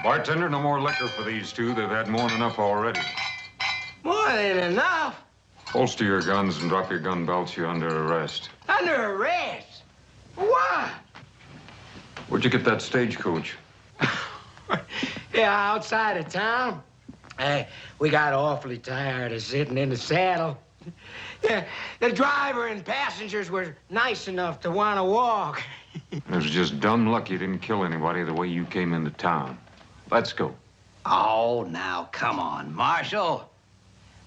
Bartender, no more liquor for these two. They've had more than enough already. More than enough? Holster your guns and drop your gun belts. You're under arrest. Under arrest? For what? Where'd you get that stagecoach? Yeah, outside of town. We got awfully tired of sitting in the saddle. Yeah, the driver and passengers were nice enough to want to walk. It was just dumb luck you didn't kill anybody the way you came into town. Let's go. Oh, now, come on, Marshal.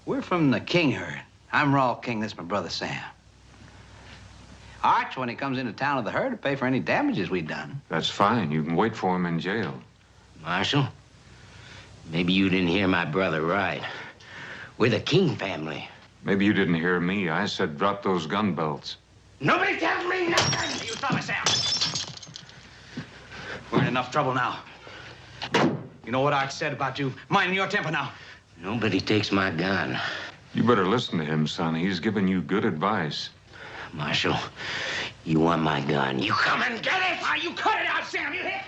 We're from the King herd. I'm Raw King. This is my brother, Sam. Arch, when he comes into town with the herd, to pay for any damages we've done. That's fine. You can wait for him in jail. Marshal, maybe you didn't hear my brother right. We're the King family. Maybe you didn't hear me. I said drop those gun belts. Nobody tells me nothing! You stop it, Sam. We're in enough trouble now. You know what Arch said about you minding your temper now? Nobody takes my gun. You better listen to him, son. He's giving you good advice. Marshal, you want my gun. You come and get it! Ah, you cut it out, Sam! You hit!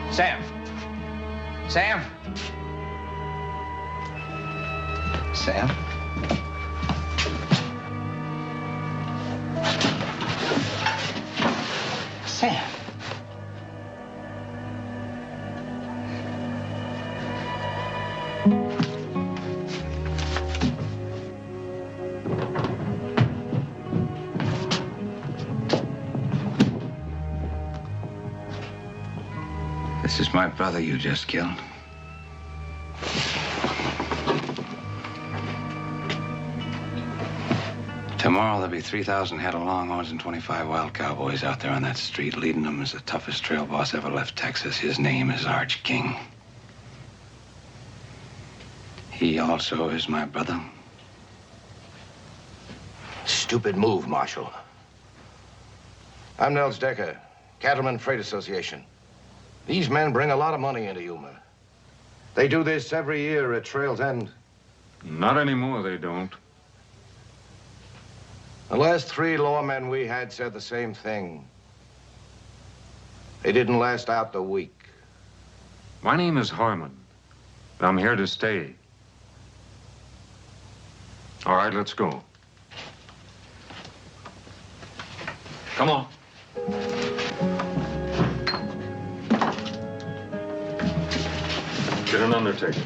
Sam. Sam. Sam. Sam. This is my brother you just killed. Tomorrow there'll be 3,000 head of longhorns and 25 wild cowboys out there on that street. Leading them is the toughest trail boss ever left Texas. His name is Arch King. He also is my brother. Stupid move, Marshal. I'm Nels Decker, Cattlemen Freight Association. These men bring a lot of money into Yuma. They do this every year at Trail's End. Not anymore, they don't. The last 3 lawmen we had said the same thing. They didn't last out the week. My name is Harmon. I'm here to stay. All right, let's go. Come on. Get an undertaker.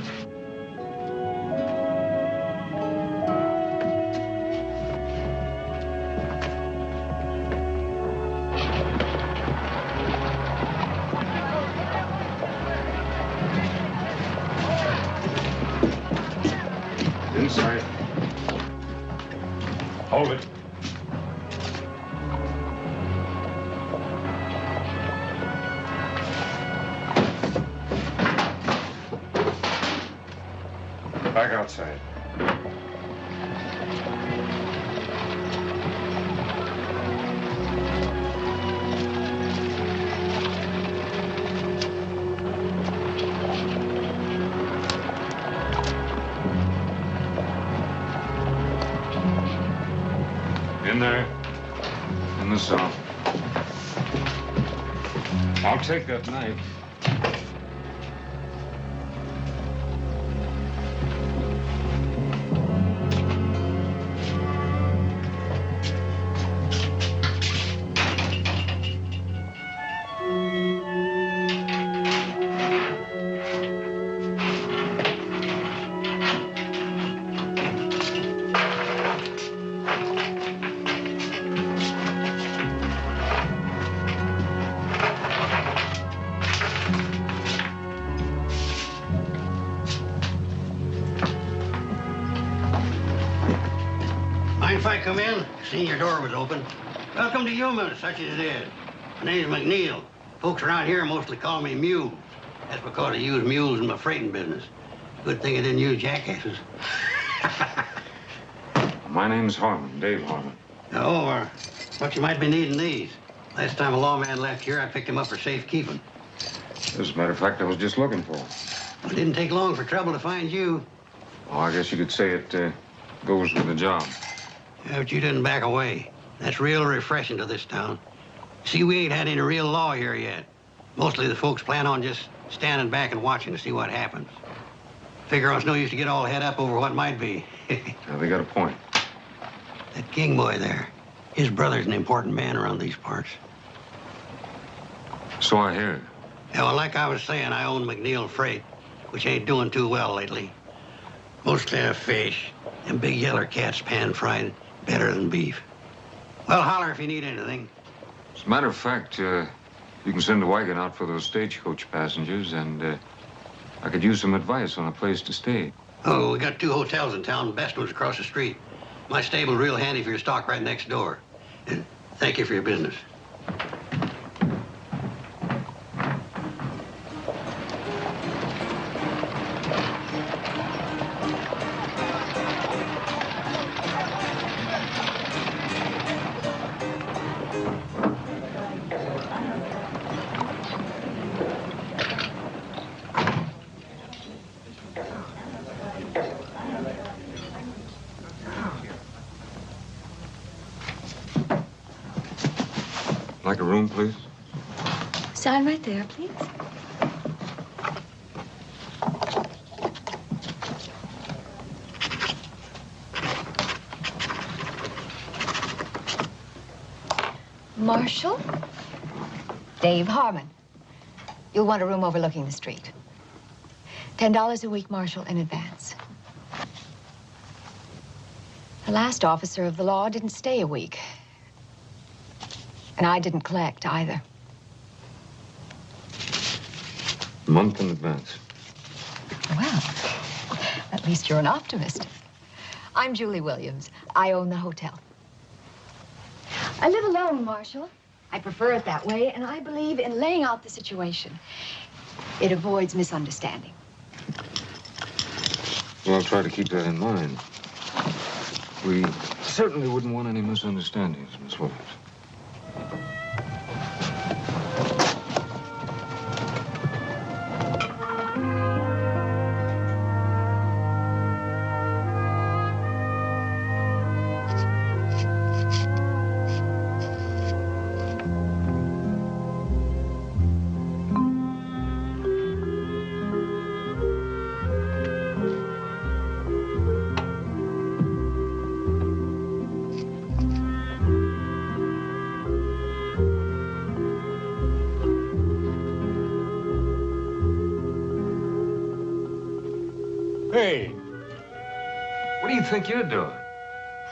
Inside. Hold it. Back outside. In there. In the cell. I'll take that knife. If I come in, seen your door was open. Welcome to Yuma, such as it is. My name's McNeil. Folks around here mostly call me Mule. That's because I use mules in my freighting business. Good thing I didn't use jackasses. My name's Harmon, Dave Harmon. Oh, but you might be needing these. Last time a lawman left here, I picked him up for safekeeping. As a matter of fact, I was just looking for him. It didn't take long for trouble to find you. Oh, I guess you could say it goes with the job. Yeah, but you didn't back away. That's real refreshing to this town. See, we ain't had any real law here yet. Mostly the folks plan on just standing back and watching to see what happens. Figure it's no use to get all head up over what might be. Yeah, they got a point. That King boy there, his brother's an important man around these parts. So I hear. Yeah, well, like I was saying, I own McNeil Freight, which ain't doing too well lately. Mostly a fish, and big yeller cats pan-fried better than beef. Well, holler if you need anything. As a matter of fact, you can send a wagon out for those stagecoach passengers, and I could use some advice on a place to stay. Oh, we got 2 hotels in town. The best one's across the street. My stable's real handy for your stock right next door. And thank you for your business. Like a room, please? Sign right there, please. Marshal? Dave Harmon. You'll want a room overlooking the street. $10 a week, Marshal, in advance. The last officer of the law didn't stay a week. And I didn't collect either. A month in advance. Well, at least you're an optimist. I'm Julie Williams. I own the hotel. I live alone, Marshal. I prefer it that way, and I believe in laying out the situation. It avoids misunderstanding. Well, I'll try to keep that in mind. We certainly wouldn't want any misunderstandings, Miss Williams. Hey, what do you think you're doing?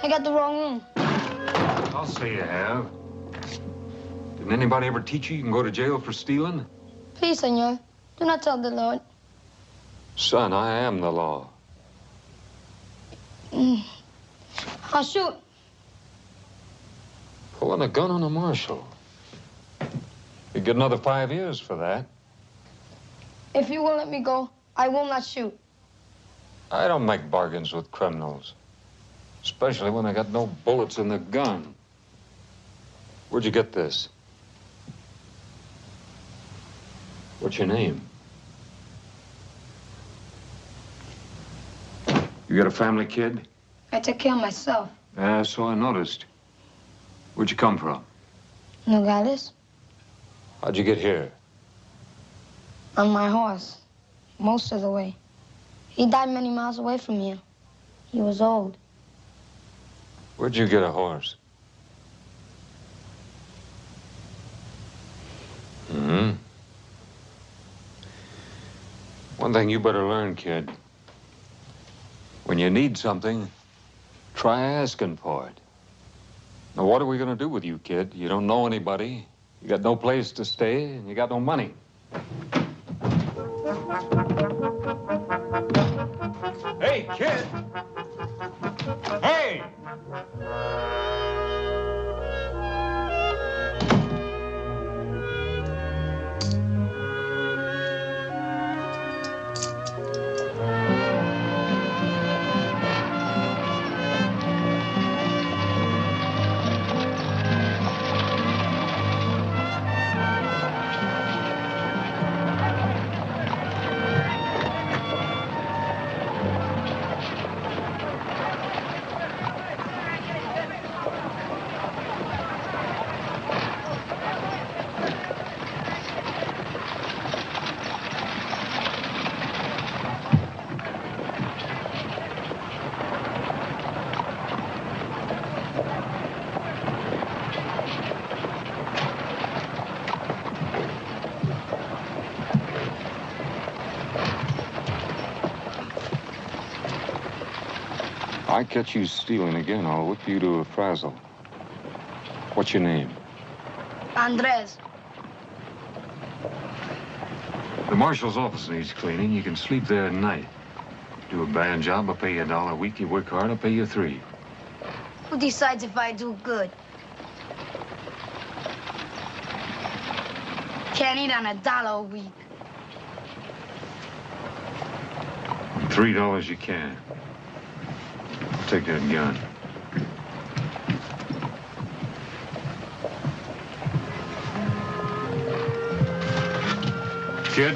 I got the wrong room. I'll say you have. Didn't anybody ever teach you can go to jail for stealing? Please, senor, do not tell the Lord. Son, I am the law. I'll shoot. Pulling a gun on a marshal. You get another 5 years for that. If you won't let me go, I will not shoot. I don't make bargains with criminals. Especially when they got no bullets in the gun. Where'd you get this? What's your name? You got a family, kid? I take care of myself. Yeah, so I noticed. Where'd you come from? Nogales, How'd you get here? on my horse, most of the way. He died many miles away from here. He was old. Where'd you get a horse? Hmm. One thing you better learn, kid. When you need something, try asking for it. Now, what are we gonna do with you, kid? You don't know anybody. You got no place to stay, and you got no money. Hey, kid! Hey! I catch you stealing again, I'll whip you to a frazzle. What's your name? Andres. The marshal's office needs cleaning. You can sleep there at night. Do a bad job, I'll pay you $1 a week. You work hard, I'll pay you $3. Who decides if I do good? Can't eat on $1 a week. $3 you can. Take that gun. Kid?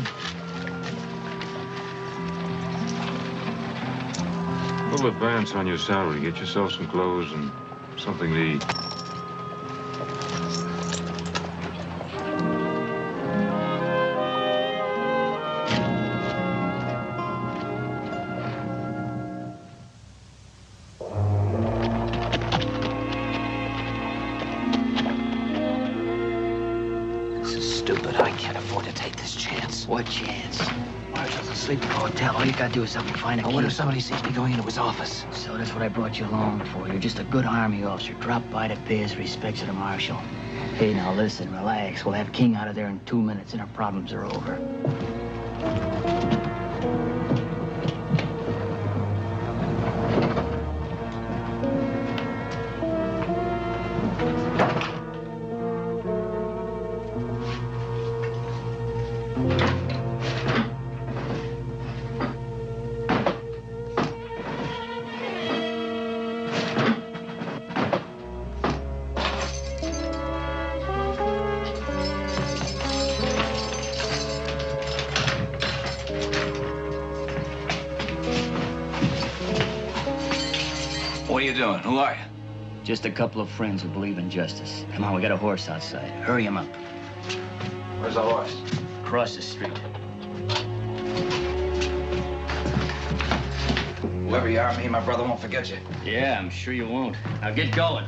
A little advance on your salary. Get yourself some clothes and something to eat. This is stupid. I can't afford to take this chance. What chance? Marshal's asleep at the hotel. All you gotta do is help me find a key. What if somebody sees me going into his office? So that's what I brought you along for. You're just a good Army officer. Drop by to pay his respects to the Marshal. Hey, now listen, relax. We'll have King out of there in 2 minutes and our problems are over. What are you doing? Who are you? Just a couple of friends who believe in justice. Come on, we got a horse outside. Hurry him up. Where's the horse? Across the street. Whoever you are, me and my brother won't forget you. Yeah, I'm sure you won't. Now get going.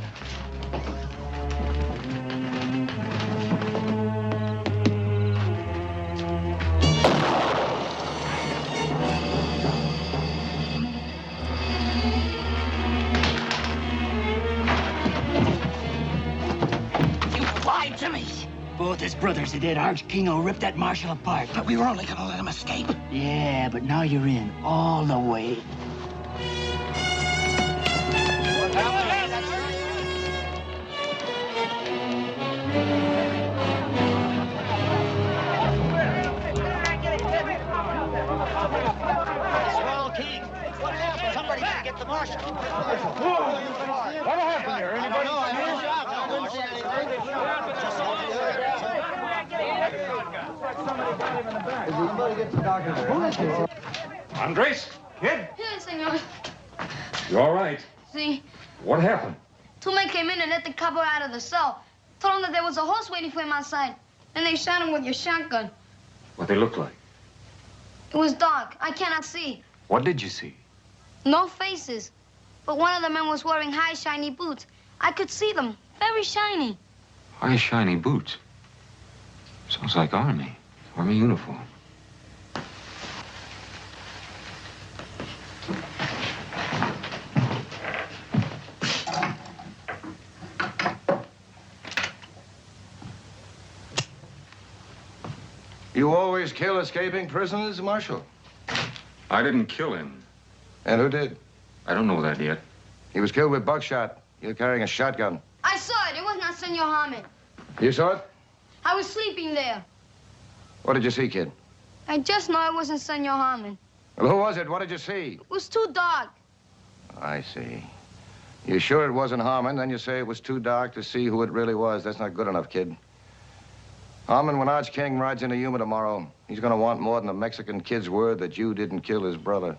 Both his brothers are dead. Arch Kingo ripped that Marshal apart. But we were only gonna let him escape. Yeah, but now you're in all the way. Swell King. What happened? Somebody didn't get the Marshal. What happened here? Anybody? Andres? Kid? Here, senor. You all right? See, What happened? 2 men came in and let the copper out of the cell. Told him that there was a horse waiting for him outside. Then they shot him with your shotgun. What they look like? It was dark. I cannot see. What did you see? No faces. But one of the men was wearing high, shiny boots. I could see them. Very shiny. High, shiny boots. Sounds like Army. Army uniform. You always kill escaping prisoners, Marshal? I didn't kill him. And who did? I don't know that yet. He was killed with buckshot. You're carrying a shotgun. I saw it. It was not Senor Harmon. You saw it? I was sleeping there. What did you see, kid? I just know it wasn't Senor Harmon. Well, who was it? What did you see? It was too dark. I see. You sure it wasn't Harmon? Then you say it was too dark to see who it really was. That's not good enough, kid. Harmon, when Arch King rides into Yuma tomorrow, he's gonna want more than a Mexican kid's word that you didn't kill his brother.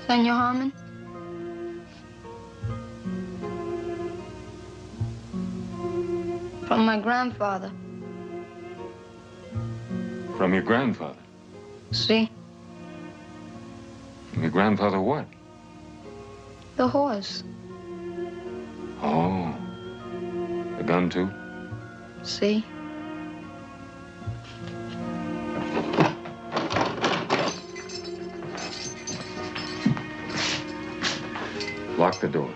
Senor Harmon? From my grandfather. From your grandfather? See? From your grandfather what? The horse. Oh. The gun, too? See? Lock the door.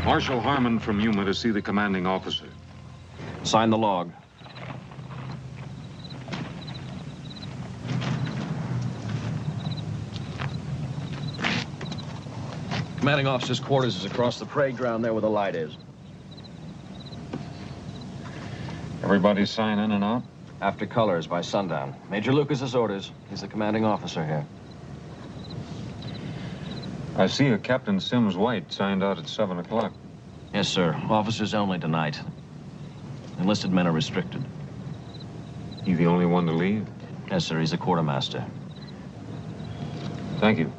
Marshal Harmon from Yuma to see the commanding officer. Sign the log. Commanding officer's quarters is across the parade ground there where the light is. Everybody sign in and out? After colors by sundown. Major Lucas's orders. He's the commanding officer here. I see a Captain Sims White signed out at 7 o'clock. Yes, sir. Officers only tonight. Enlisted men are restricted. He the only one to leave? Yes, sir. He's a quartermaster. Thank you.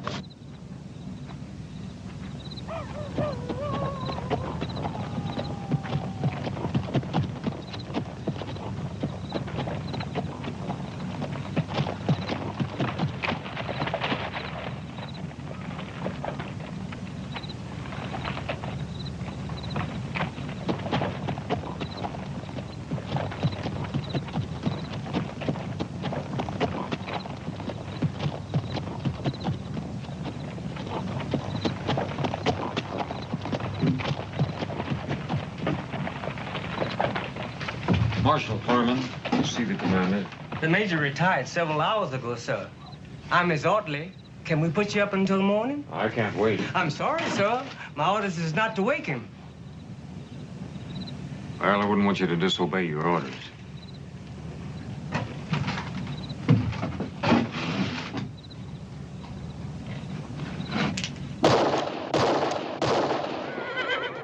Marshal Harmon, you see the commander? The major retired several hours ago, sir. I'm his orderly. Can we put you up until the morning? I can't wait. I'm sorry, sir. My orders is not to wake him. Well, I wouldn't want you to disobey your orders.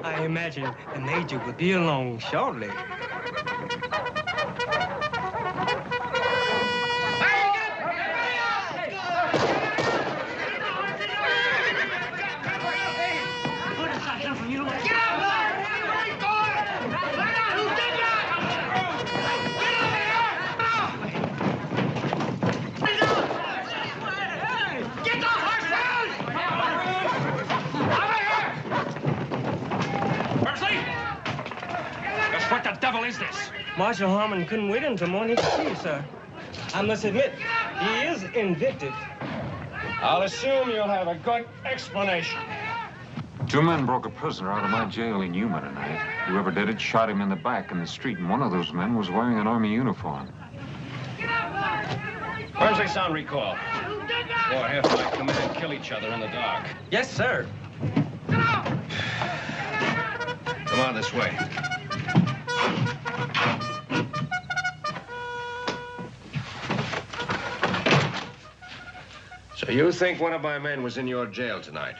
I imagine the major will be along shortly. Marshal Harmon couldn't wait until morning to see you, sir. I must admit, he is invictive. I'll assume you'll have a good explanation. 2 men broke a prisoner out of my jail in Yuma tonight. Whoever did it shot him in the back in the street, and one of those men was wearing an Army uniform. Forensics on recall. Or half my command kill each other in the dark. Yes, sir. Come on this way. So you think one of my men was in your jail tonight?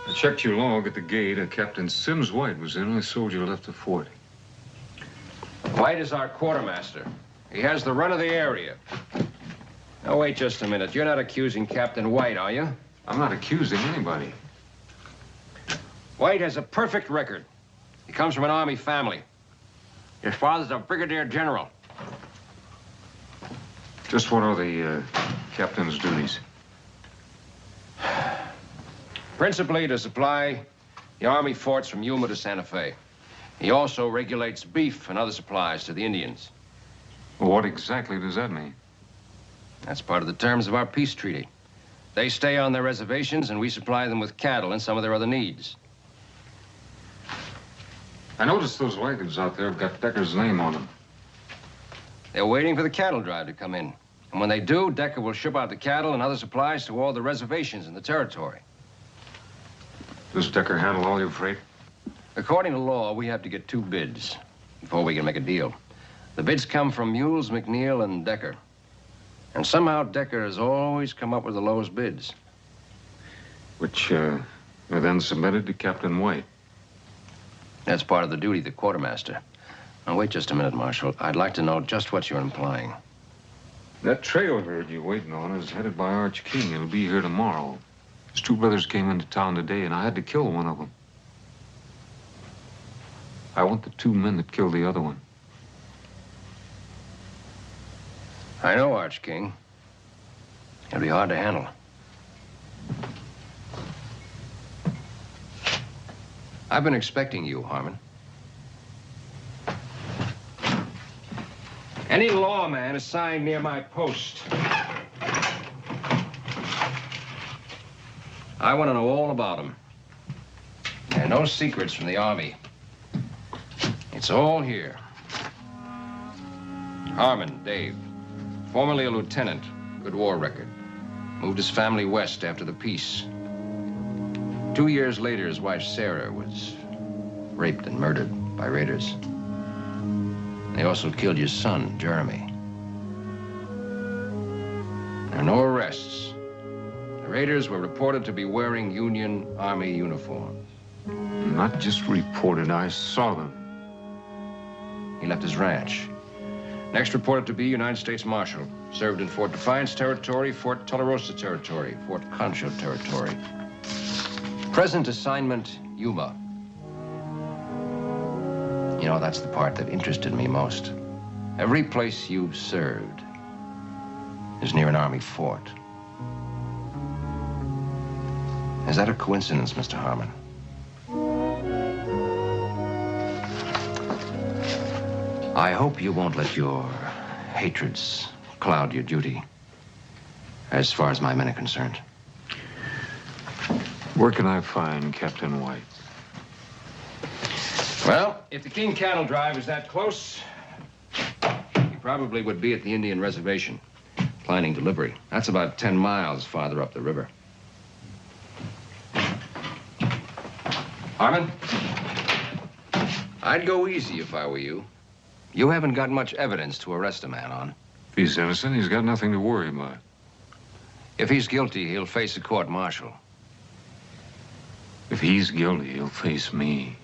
I checked your log at the gate. A Captain Sims White was the only soldier left the fort. White is our quartermaster. He has the run of the area. Now, wait just a minute. You're not accusing Captain White, are you? I'm not accusing anybody. White has a perfect record. He comes from an Army family. His father's a brigadier general. Just what are the captain's duties? Principally to supply the Army forts from Yuma to Santa Fe. He also regulates beef and other supplies to the Indians. Well, what exactly does that mean? That's part of the terms of our peace treaty. They stay on their reservations, and we supply them with cattle and some of their other needs. I noticed those wagons out there have got Decker's name on them. They're waiting for the cattle drive to come in. And when they do, Decker will ship out the cattle and other supplies to all the reservations in the territory. Does Decker handle all your freight? According to law, we have to get 2 bids before we can make a deal. The bids come from Mules, McNeil, and Decker. And somehow Decker has always come up with the lowest bids. Which I then submitted to Captain White. That's part of the duty of the quartermaster. Now, wait just a minute, Marshal. I'd like to know just what you're implying. That trail herd you're waiting on is headed by Arch King. It'll be here tomorrow. His two brothers came into town today, and I had to kill one of them. I want the two men that killed the other one. I know, Arch King. It'll be hard to handle. I've been expecting you, Harmon. Any lawman assigned near my post. I want to know all about him. And no secrets from the Army. It's all here. Harmon, Dave. Formerly a lieutenant. Good war record. Moved his family west after the peace. 2 years later, his wife, Sarah, was raped and murdered by raiders. They also killed your son, Jeremy. There are no arrests. The raiders were reported to be wearing Union Army uniforms. Not just reported, I saw them. He left his ranch. Next reported to be United States Marshal. Served in Fort Defiance Territory, Fort Tularosa Territory, Fort Concho Territory. Present assignment, Yuma. You know, that's the part that interested me most. Every place you've served is near an Army fort. Is that a coincidence, Mr. Harmon? I hope you won't let your hatreds cloud your duty, as far as my men are concerned. Where can I find Captain White? Well, if the King cattle drive is that close, he probably would be at the Indian reservation, planning delivery. That's about 10 miles farther up the river. Harmon, I'd go easy if I were you. You haven't got much evidence to arrest a man on. If he's innocent, he's got nothing to worry about. If he's guilty, he'll face a court-martial. If he's guilty, he'll face me.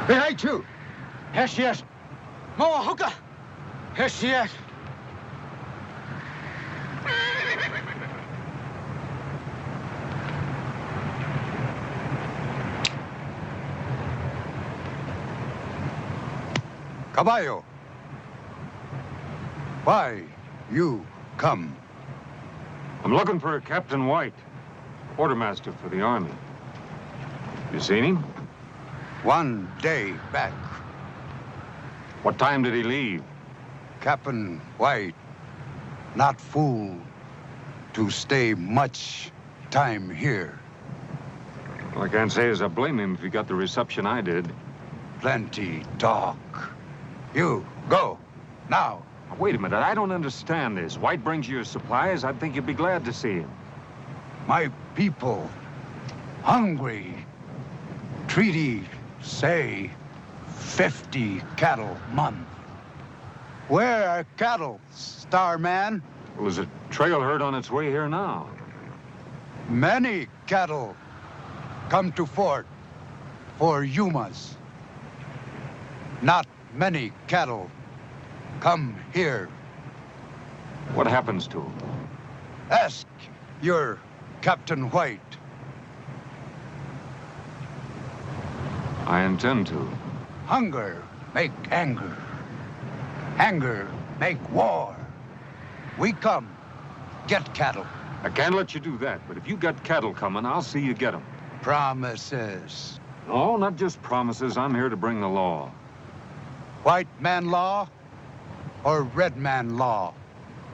Behind you! Here she is! Moa Hooker! Here she is! Caballo, why you come I'm looking for a Captain White, quartermaster for the Army. You seen him? 1 day back. What time did he leave? Captain White, not fool to stay much time here. Well, I can't say as I blame him if he got the reception I did. Plenty talk. You, go, now. Now, wait a minute, I don't understand this. White brings you your supplies, I'd think you'd be glad to see him. My people, hungry. Treaty say 50 cattle month. Where are cattle, Starman? Well, there's a trail herd on its way here now. Many cattle come to fort for Yumas. Not many cattle come here. What happens to him? Ask your Captain White. I intend to. Hunger make anger. Anger make war. We come, get cattle. I can't let you do that, but if you got cattle coming, I'll see you get them. Promises. No, not just promises. I'm here to bring the law. White man law or red man law?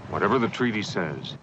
Whatever the treaty says.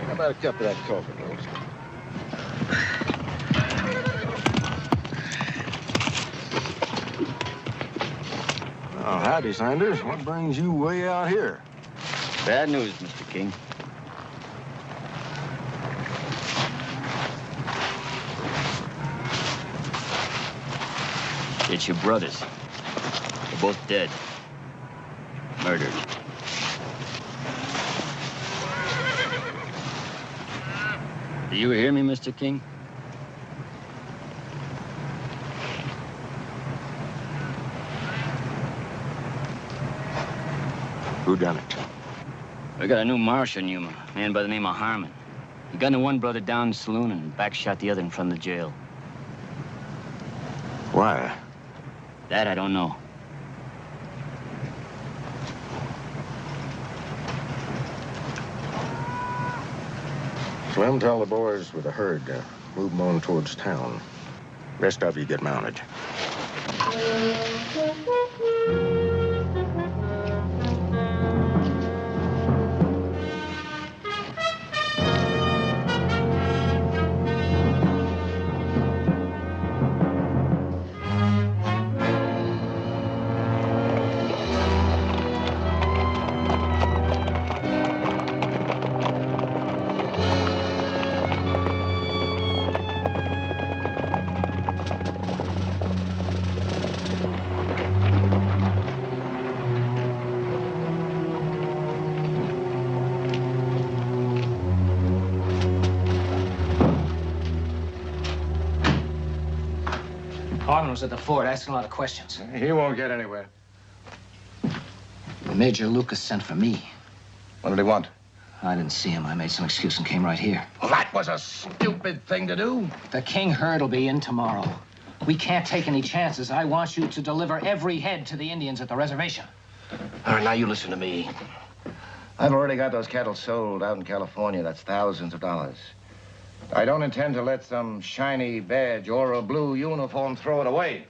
How about a cup of that coffee, Rose? Oh, howdy, Sanders. What brings you way out here? Bad news, Mr. King. It's your brothers. They're both dead. Murdered. Do you hear me, Mr. King? Who done it? We got a new marshal in Yuma, a man by the name of Harmon. He gunned one brother down in the saloon and backshot the other in front of the jail. Why? That I don't know. Slim, tell the boys with the herd to move them on towards town. Rest of you get mounted. Harmon was at the fort asking a lot of questions. He won't get anywhere. Major Lucas sent for me. What did he want? I didn't see him. I made some excuse and came right here. Well, that was a stupid thing to do. The King herd will be in tomorrow. We can't take any chances. I want you to deliver every head to the Indians at the reservation. All right, now you listen to me. I've already got those cattle sold out in California. That's thousands of dollars. I don't intend to let some shiny badge or a blue uniform throw it away.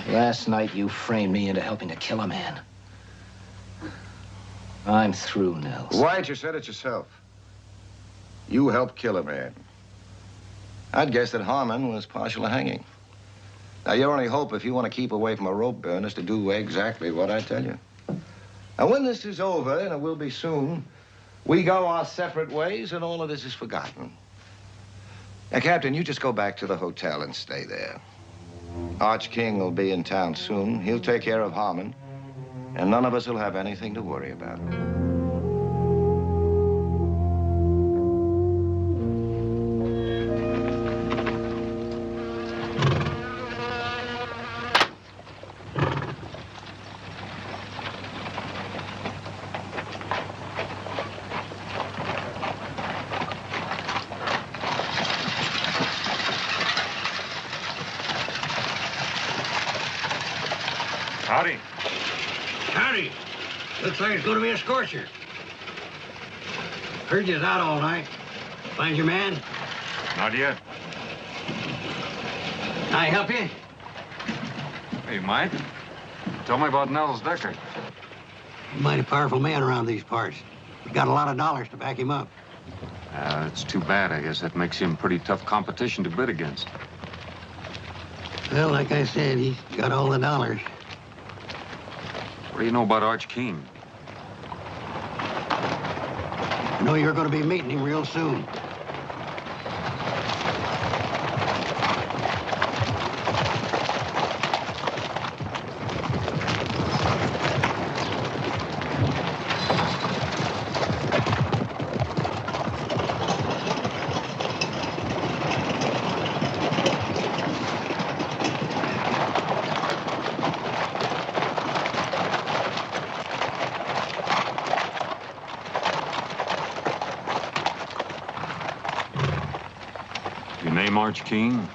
Last night, you framed me into helping to kill a man. I'm through, Nels. White, you said it yourself. You helped kill a man. I'd guess that Harmon was partial to hanging. Now, your only hope, if you want to keep away from a rope burn, is to do exactly what I tell you. And when this is over, and it will be soon, we go our separate ways and all of this is forgotten. Now, Captain, you just go back to the hotel and stay there. Arch King will be in town soon. He'll take care of Harmon, and none of us will have anything to worry about. Howdy. Howdy. Looks like it's going to be a scorcher. Heard you was out all night. Find your man? Not yet. Can I help you? Hey, Mike. Tell me about Nels Decker. He's a mighty powerful man around these parts. He's got a lot of dollars to back him up. It's too bad. I guess that makes him pretty tough competition to bid against. Well, like I said, he's got all the dollars. What do you know about Arch King? I know you're going to be meeting him real soon. Your name Arch King?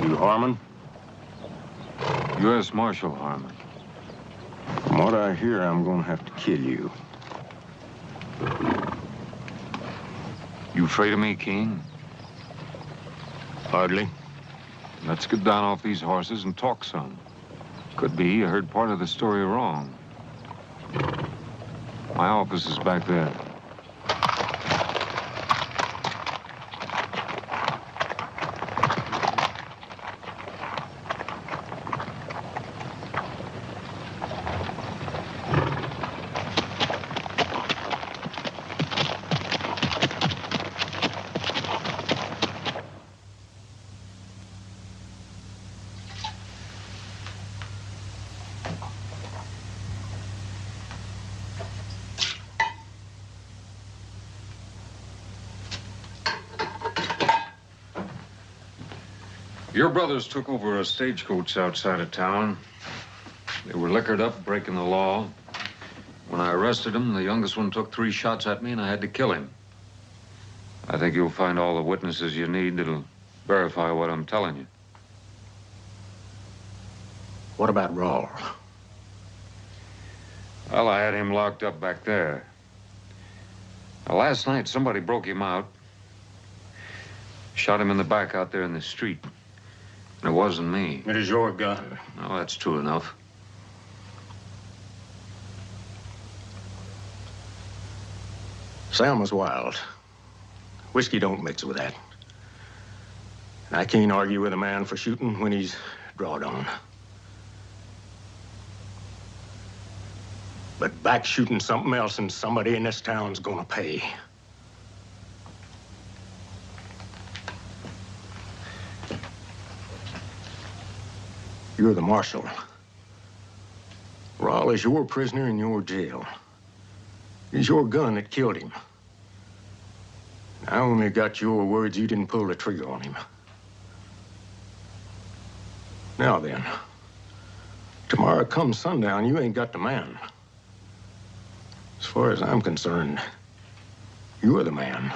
You Harmon? U.S. Marshal Harmon. From what I hear, I'm gonna have to kill you. You afraid of me, King? Hardly. Let's get down off these horses and talk some. Could be you heard part of the story wrong. My office is back there. Your brothers took over a stagecoach outside of town. They were liquored up, breaking the law. When I arrested them, the youngest one took 3 shots at me, and I had to kill him. I think you'll find all the witnesses you need that'll verify what I'm telling you. What about Rawl? Well, I had him locked up back there. Now, last night, somebody broke him out. Shot him in the back out there in the street. And it wasn't me. It is your gun. Oh, that's true enough. Sam was wild. Whiskey don't mix with that. And I can't argue with a man for shooting when he's drawed on. But back shooting something else and somebody in this town's gonna pay. You're the marshal. Rawl is your prisoner in your jail. It's your gun that killed him. I only got your words you didn't pull the trigger on him. Now then, tomorrow come sundown, you ain't got the man. As far as I'm concerned, you're the man.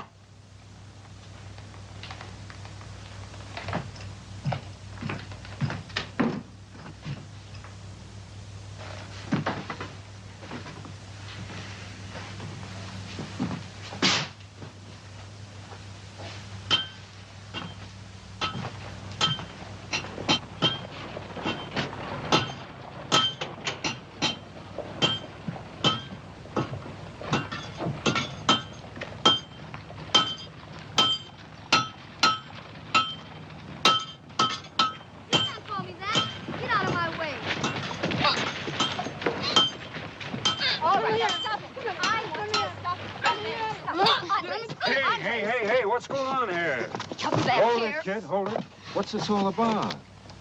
Hey, what's going on here? Come back Hold here. it, kid, hold it. What's this all about?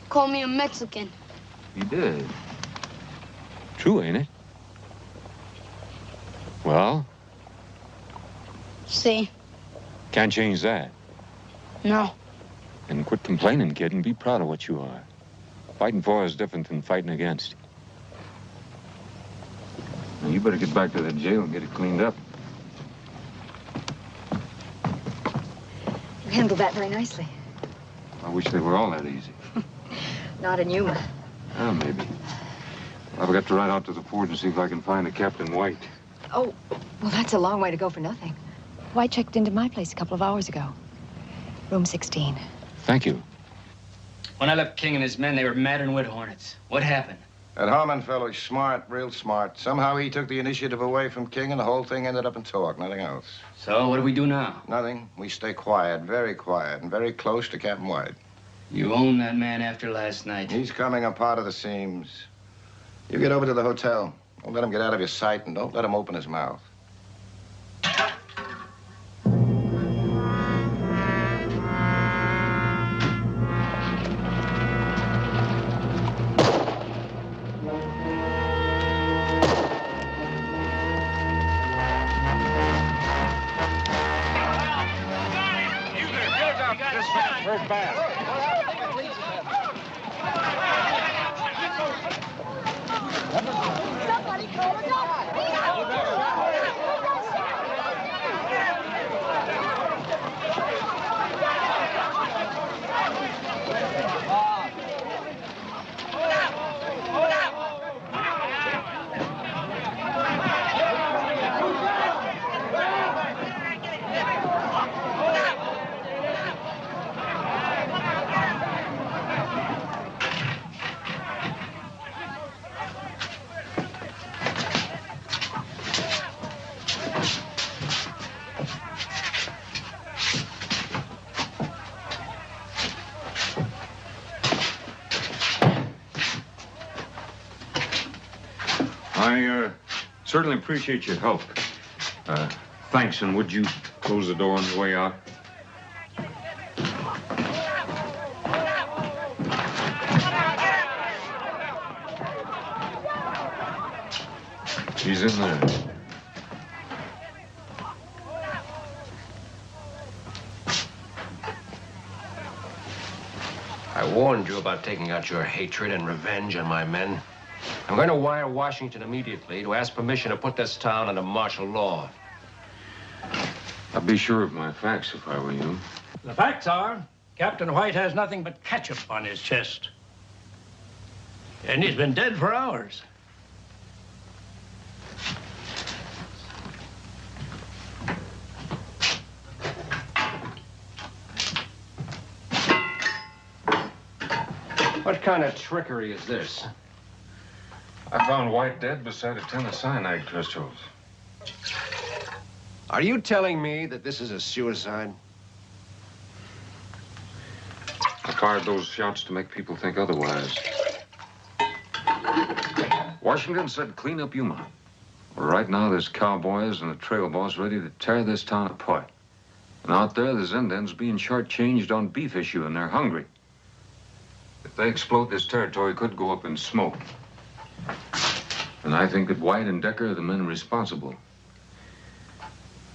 Call me a Mexican. You did. True, ain't it? Well? See? Can't change that. No. And quit complaining, kid, and be proud of what you are. Fighting for is different than fighting against. Now, you better get back to the jail and get it cleaned up. You handled that very nicely. I wish they were all that easy. Not in Yuma. Well, maybe. I've got to ride out to the fort and see if I can find a Captain White. Oh, well, that's a long way to go for nothing. White checked into my place a couple of hours ago. Room 16. Thank you. When I left King and his men, they were madder than wood hornets. What happened? That Harmon fellow's smart, real smart. Somehow he took the initiative away from King, and the whole thing ended up in talk, nothing else. So, what do we do now? Nothing. We stay quiet, and very close to Captain White. You own that man after last night. He's coming apart of the seams. You get over to the hotel. Don't let him get out of your sight, and don't let him open his mouth. I certainly appreciate your help. Thanks, and would you close the door on your way out? She's in there. I warned you about taking out your hatred and revenge on my men. I'm going to wire Washington immediately to ask permission to put this town under martial law. I'd be sure of my facts if I were you. The facts are, Captain White has nothing but ketchup on his chest. And he's been dead for hours. What kind of trickery is this? I found White dead beside a tin of cyanide crystals. Are you telling me that this is a suicide? I fired those shots to make people think otherwise. Washington said clean up Yuma. Well, right now there's cowboys and a trail boss ready to tear this town apart. And out there's Indians being shortchanged on beef issue, and they're hungry. If they explode, this territory could go up in smoke. And I think that White and Decker are the men responsible.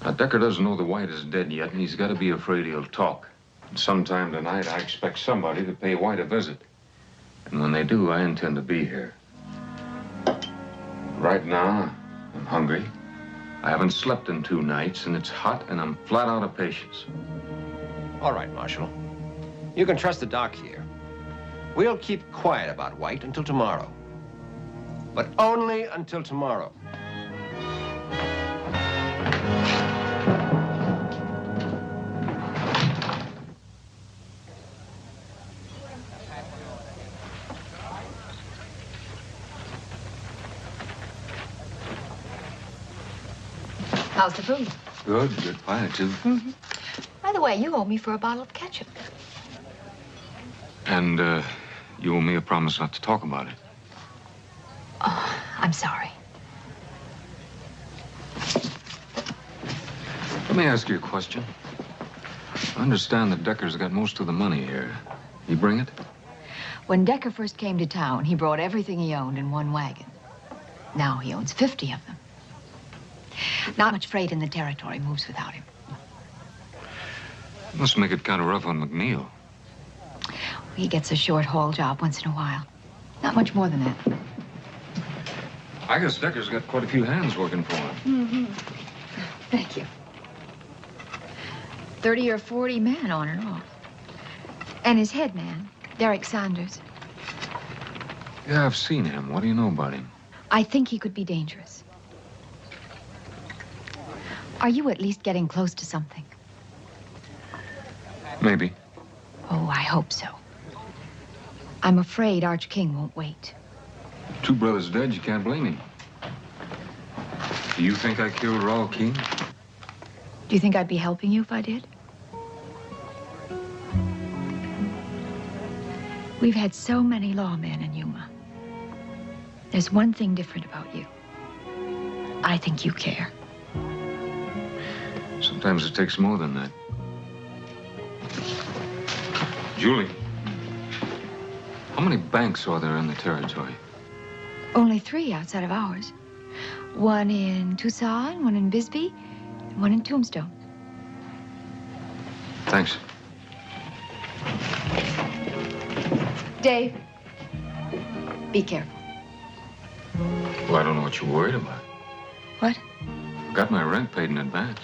Now, Decker doesn't know that White is dead yet, and he's got to be afraid he'll talk. And sometime tonight, I expect somebody to pay White a visit. And when they do, I intend to be here. Right now, I'm hungry. I haven't slept in 2 nights, and it's hot, and I'm flat out of patience. All right, Marshal. You can trust the doc here. We'll keep quiet about White until tomorrow. But only until tomorrow. How's the food? Good pie, too. Mm-hmm. By the way, you owe me for a bottle of ketchup. And, you owe me a promise not to talk about it. Oh, I'm sorry. Let me ask you a question. I understand that Decker's got most of the money here. You bring it? When Decker first came to town, he brought everything he owned in one wagon. Now he owns 50 of them. Not much freight in the territory moves without him. Must make it kind of rough on McNeil. He gets a short haul job once in a while. Not much more than that. I guess Decker's got quite a few hands working for him. Mm-hmm. Thank you. 30 or 40 men on and off. And his head man, Derek Sanders. Yeah, I've seen him. What do you know about him? I think he could be dangerous. Are you at least getting close to something? Maybe. Oh, I hope so. I'm afraid Arch King won't wait. 2 brothers dead, you can't blame him. Do you think I killed Raul King? Do you think I'd be helping you if I did? We've had so many lawmen in Yuma. There's one thing different about you. I think you care. Sometimes it takes more than that. Julie, how many banks are there in the territory? Only 3 outside of ours. One in Tucson, one in Bisbee, and one in Tombstone. Thanks. Dave, be careful. Well, I don't know what you're worried about. What? I got my rent paid in advance.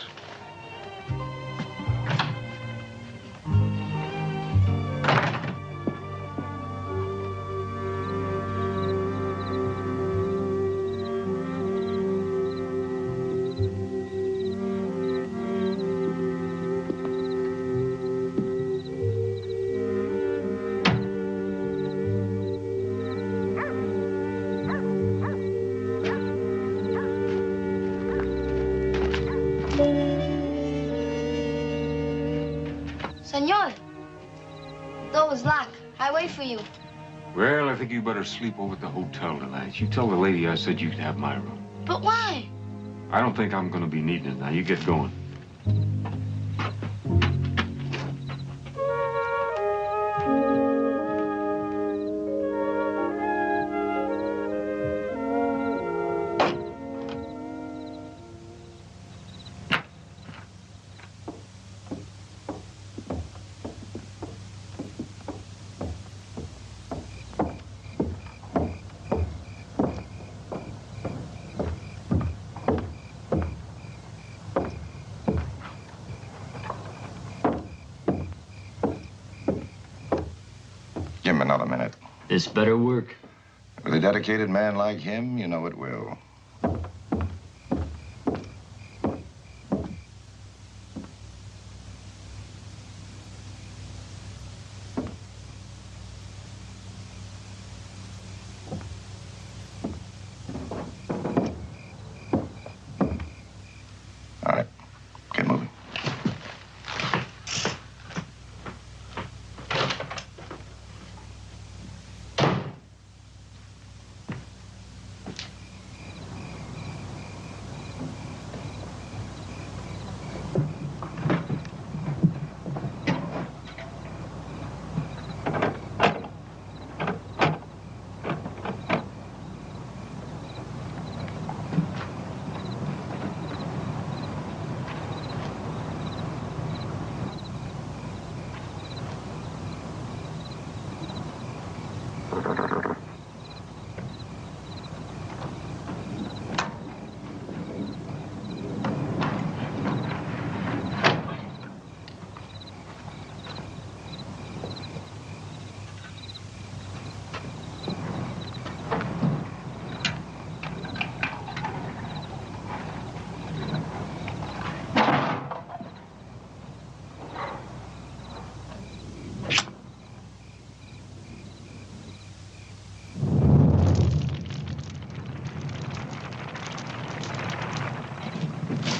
Senor, door was locked. I wait for you. Well, I think you better sleep over at the hotel tonight. You tell the lady I said you could have my room. But why? I don't think I'm going to be needing it. Now, you get going. Give him another minute. This better work. With a dedicated man like him, you know it will. All right, get moving.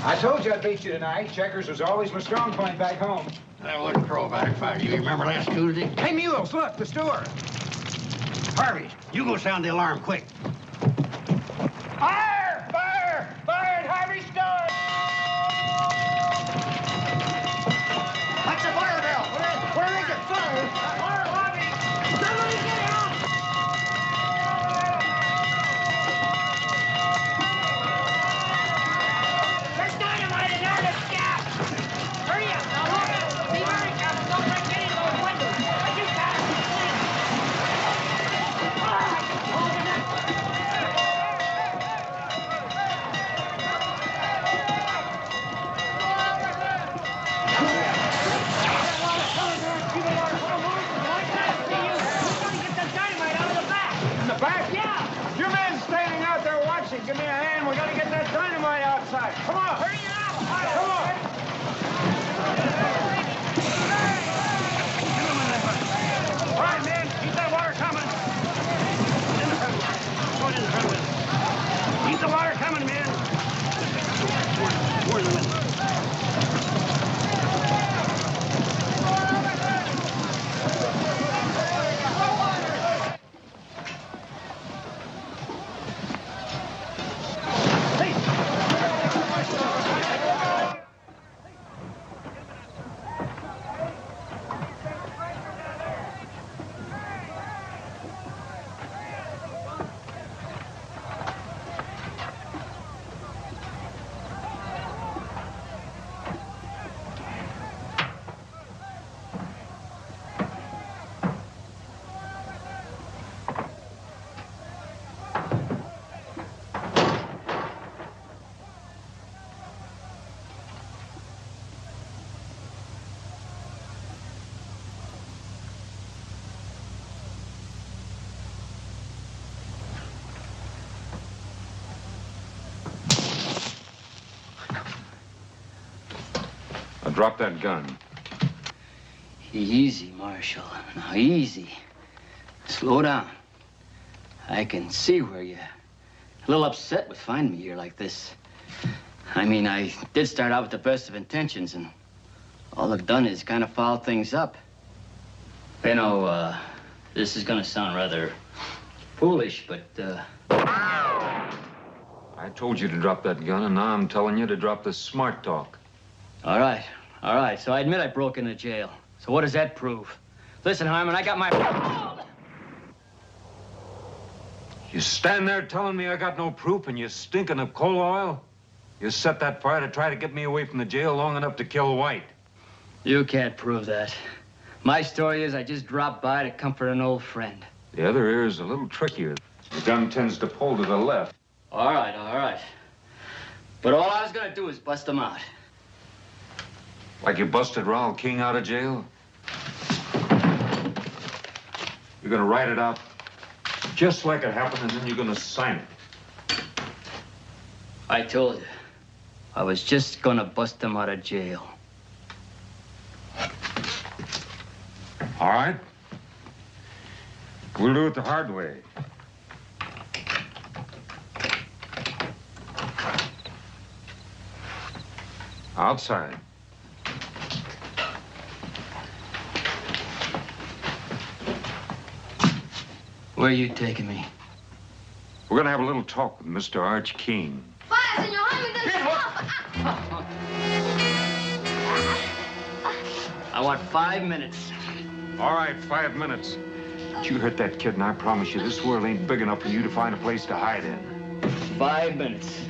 I told you I'd beat you tonight. Checkers was always my strong point back home. I wouldn't crow about it if I were you. You remember last Tuesday? Hey, Mules, look, the store. Harvey, you go sound the alarm quick. Fire! Fire! Fire at Harvey's store! What's get that dynamite outside. Come on. Hurry up. Come on. All right, man. Keep that water coming. In the front. Go in the front with it. Keep the water coming, man. More in the middle. Drop that gun. Easy, Marshal. Now, easy. Slow down. I can see where you're a little upset with finding me here like this. I mean, I did start out with the best of intentions, and all I've done is kind of foul things up. You know, this is gonna sound rather foolish, but, I told you to drop that gun, and now I'm telling you to drop the smart talk. All right. All right, so I admit I broke into jail. So what does that prove? Listen, Harmon, I got my... You stand there telling me I got no proof and you're stinking of coal oil? You set that fire to try to get me away from the jail long enough to kill White. You can't prove that. My story is I just dropped by to comfort an old friend. The other ear is a little trickier. The gun tends to pull to the left. All right, all right. But all I was gonna do is bust them out. Like you busted Raoul King out of jail? You're gonna write it out just like it happened, and then you're gonna sign it. I told you. I was just gonna bust them out of jail. All right. We'll do it the hard way. Outside. Where are you taking me? We're gonna have a little talk with Mr. Arch King. Fire, senor. I want 5 minutes. All right, 5 minutes. But you hurt that kid, and I promise you, this world ain't big enough for you to find a place to hide in. 5 minutes.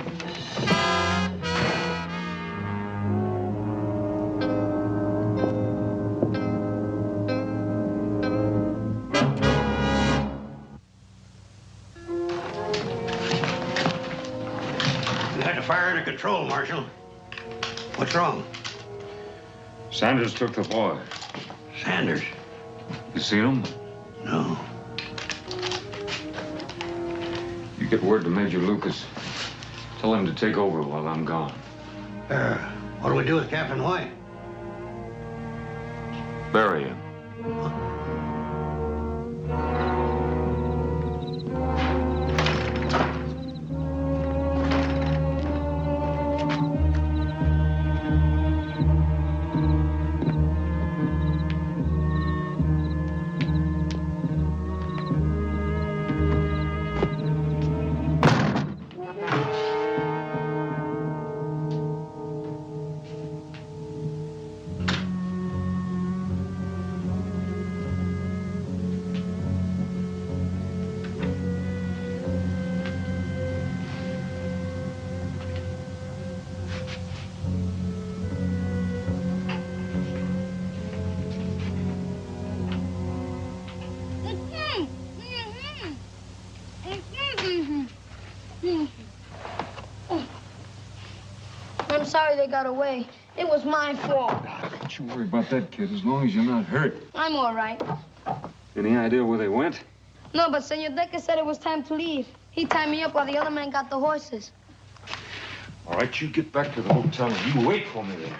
Fire under control, Marshal. What's wrong? Sanders took the boy. Sanders? You seen him? No. You get word to Major Lucas. Tell him to take over while I'm gone. What do we do with Captain White? Bury him. I'm sorry they got away. It was my fault. Don't you worry about that, kid, as long as you're not hurt. I'm all right. Any idea where they went? No, but Senor Decker said it was time to leave. He tied me up while the other man got the horses. All right, you get back to the hotel and you wait for me there.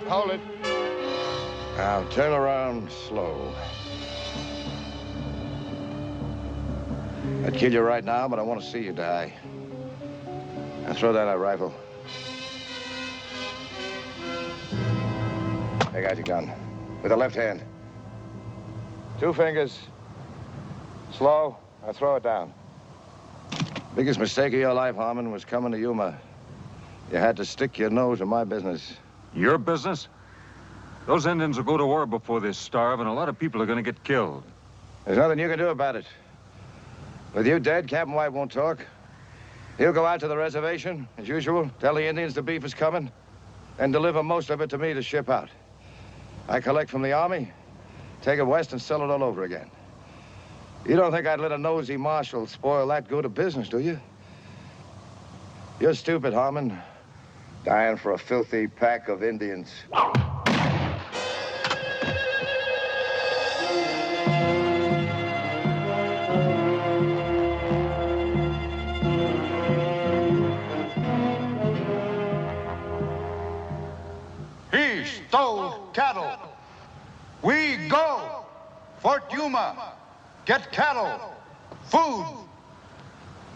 Hold it. Now turn around slow. I'd kill you right now, but I want to see you die. Now throw down that rifle. Take out your gun. With the left hand. 2 fingers. Slow. Now throw it down. Biggest mistake of your life, Harmon, was coming to Yuma. You had to stick your nose in my business. Your business? Those Indians will go to war before they starve, and a lot of people are going to get killed. There's nothing you can do about it. With you dead, Captain White won't talk. He'll go out to the reservation, as usual, tell the Indians the beef is coming, and deliver most of it to me to ship out. I collect from the army, take it west, and sell it all over again. You don't think I'd let a nosy marshal spoil that good a business, do you? You're stupid, Harmon. Dying for a filthy pack of Indians. He stole Get cattle, food.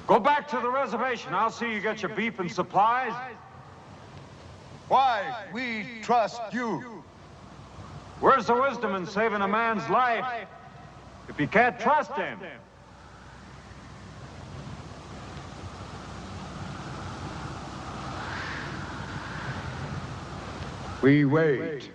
Go back to the reservation. I'll see you get your beef and supplies. Why we trust you. Where's the wisdom in saving a man's life if you can't trust him? We wait.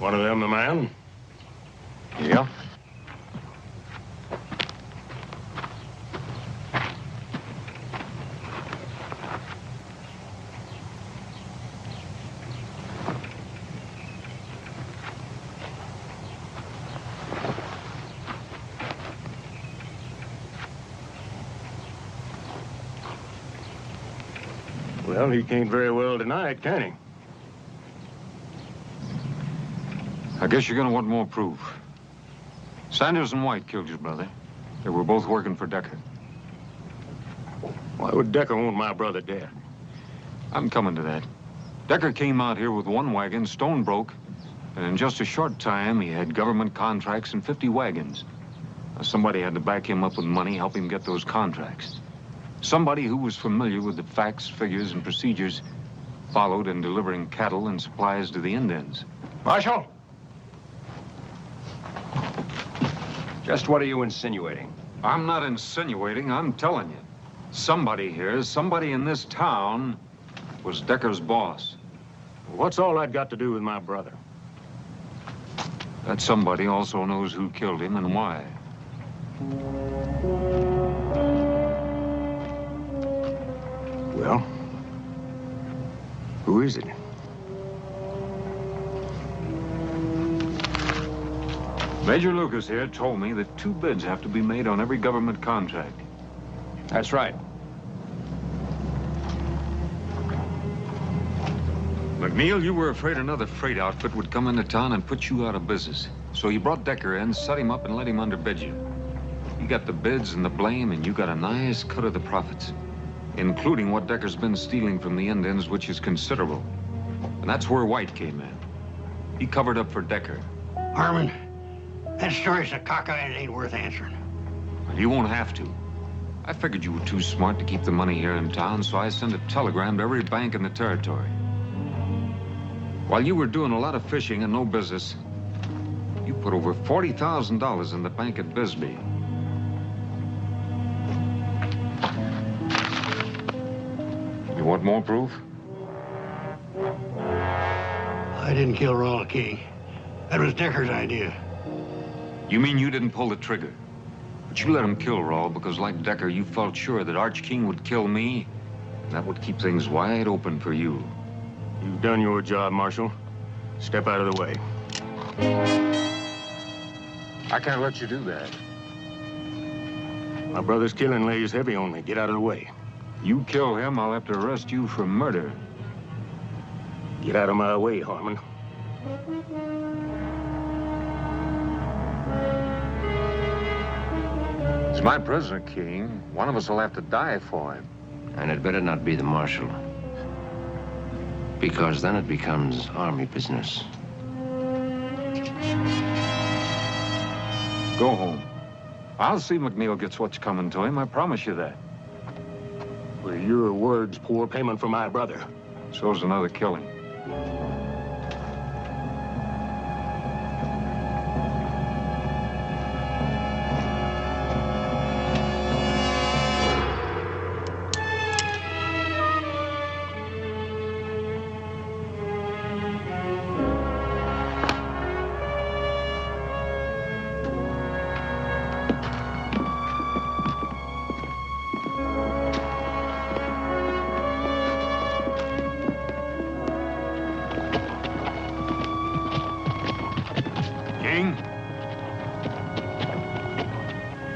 One of them the man? Yeah. Well, he can't very well deny it, can he? I guess you're gonna want more proof. Sanders and White killed your brother. They were both working for Decker. Why would Decker want my brother dead? I'm coming to that. Decker came out here with one wagon, stone broke, and in just a short time, he had government contracts and 50 wagons. Now, somebody had to back him up with money, help him get those contracts. Somebody who was familiar with the facts, figures, and procedures followed in delivering cattle and supplies to the Indians. Marshal? Just what are you insinuating? I'm not insinuating, I'm telling you. Somebody here, somebody in this town, was Decker's boss. What's all that got to do with my brother? That somebody also knows who killed him and why. Well, who is it? Major Lucas here told me that 2 bids have to be made on every government contract. That's right. McNeil, you were afraid another freight outfit would come into town and put you out of business. So you brought Decker in, set him up, and let him underbid you. You got the bids and the blame, and you got a nice cut of the profits, including what Decker's been stealing from the Indians, which is considerable. And that's where White came in. He covered up for Decker. Harmon, that story's a cockeye and it ain't worth answering. But you won't have to. I figured you were too smart to keep the money here in town, so I sent a telegram to every bank in the territory. While you were doing a lot of fishing and no business, you put over $40,000 in the bank at Bisbee. You want more proof? I didn't kill Rawl King. That was Decker's idea. You mean you didn't pull the trigger? But you let him kill Rawl because, like Decker, you felt sure that Arch King would kill me, and that would keep things wide open for you. You've done your job, Marshal. Step out of the way. I can't let you do that. My brother's killing lays heavy on me. Get out of the way. You kill him, I'll have to arrest you for murder. Get out of my way, Harmon. He's my prisoner, King. One of us will have to die for him. And it better not be the marshal. Because then it becomes army business. Go home. I'll see McNeil gets what's coming to him. I promise you that. Were your words poor payment for my brother? So's another killing.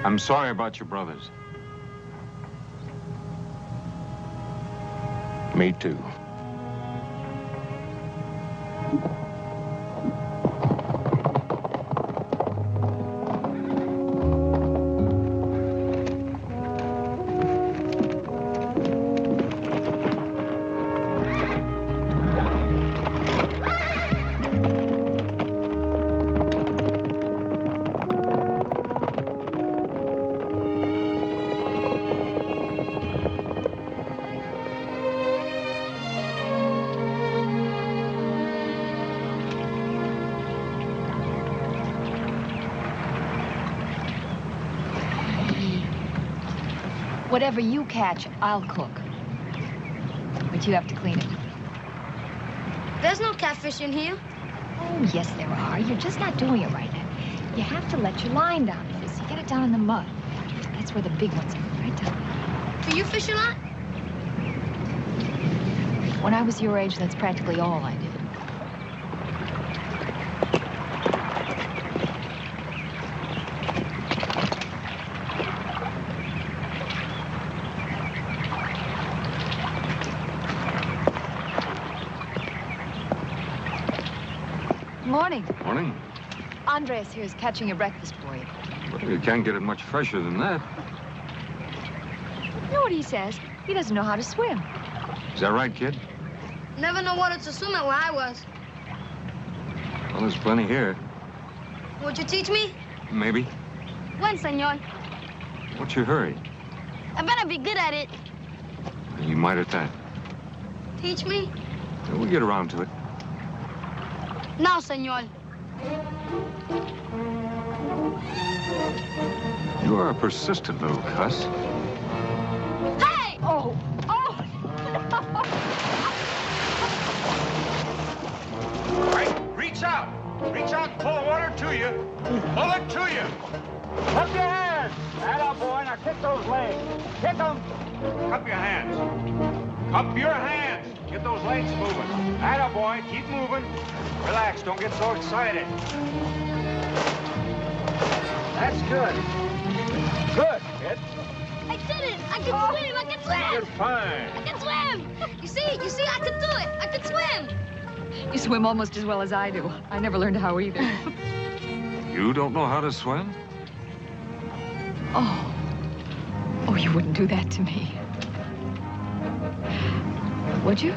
I'm sorry about your brothers. Me too. Whatever you catch, I'll cook. But you have to clean it. There's no catfish in here. Oh, yes, there are. You're just not doing it right. You have to let your line down first. You get it down in the mud. That's where the big ones are, right down. Do you fish a lot? When I was your age, that's practically all I did. Morning. Morning. Andres here is catching your breakfast for you. Well, you can't get it much fresher than that. You know what he says? He doesn't know how to swim. Is that right, kid? Never know water to swim at where I was. Well, there's plenty here. Would you teach me? Maybe. When, senor? What's your hurry? I better be good at it. You might at that. Teach me? We'll get around to it. Now, senor. You are a persistent little cuss. Hey! Oh! Oh! All right, reach out. Reach out and pull the water to you. Pull it to you. Cup your hands. Atta boy, now kick those legs. Kick them. Cup your hands. Cup your hands. Get those legs moving. Atta boy, keep moving. Relax, don't get so excited. That's good. Good, kid. I did it! I can swim! I can swim! You're fine. I can swim! You see, I can do it! I can swim! You swim almost as well as I do. I never learned how either. You don't know how to swim? Oh. Oh, you wouldn't do that to me. Would you?